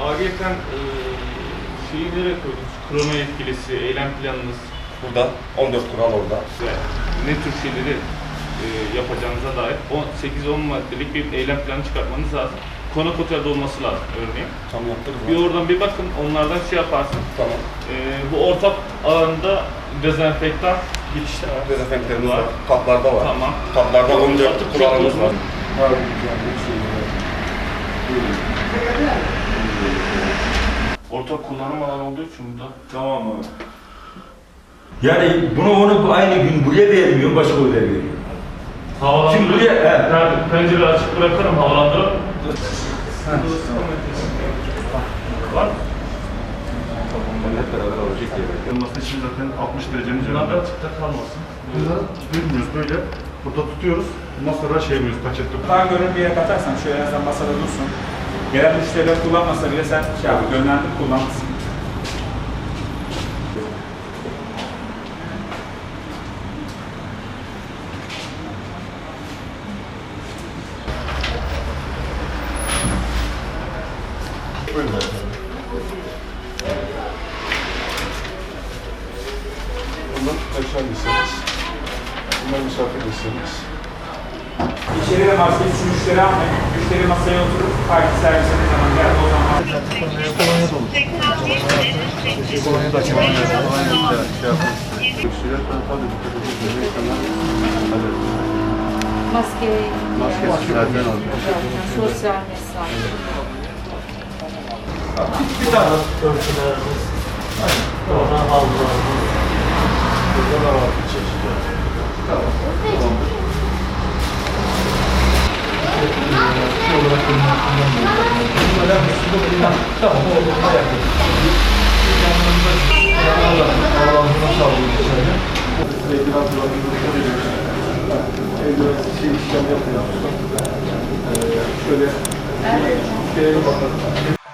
Ayrıyeten şeyi nereye koydunuz? Krono yetkilisi, eylem planınız Burada 14 kural orada. ve ne tür şeyleri yapacağınıza dair 8-10 maddelik bir eylem planı çıkartmanız lazım. Konak otelde olması lazım örneğin. Tam yaptırız Bir mı? oradan bir bakın, onlardan şey yaparsın. Tamam. Bu ortak alanda dezenfektan girişte var. Dezenfektanımız var. Kaplarda var. Tamam. Kaplarda 14 Atıp kuralımız çekmiyoruz var. Ortak kullanım alanı olduğu için burada. Tamam abi. Yani onu aynı gün buraya vermiyor, başka odaya veriyor. Şimdi buraya, he. Pencere açık bırakalım, havalandıralım. Var mı? Hep beraber olacak diye. Yanmasının için zaten 60 derecenin Bunlar üzerinde. da açıkta kalmasın. Bunları bilmiyoruz böyle. Burada tutuyoruz. Ondan sonra şey yapıyoruz, paçetli. Daha görün bir yere katarsan şöyle en azından masada dursun. Gelen müşteriler kullanmasa bile sen şey yap, yönlendir kullanırsın. Buyurun. Bunlar kaçan lisemiz. Bunlar misafir lisemiz. İçeri de maskeyi şu müşteri almayın. Müşteri masaya oturup kayıt servise ne zaman geldi o zaman. Kolonya dolu. Kolonya da açalım. Kolonya da şey yapalım. Sürekli tabii dikkat edin. İnsanlar Maske, maskesi zaten alıyor. sosyal mesafe. Bir tane. Oradan havlularımız. Burada da var bir çeşit. Tamam. Tamam, oldu. Allah'ına sağlık içeride. Şöyle şeye bakalım.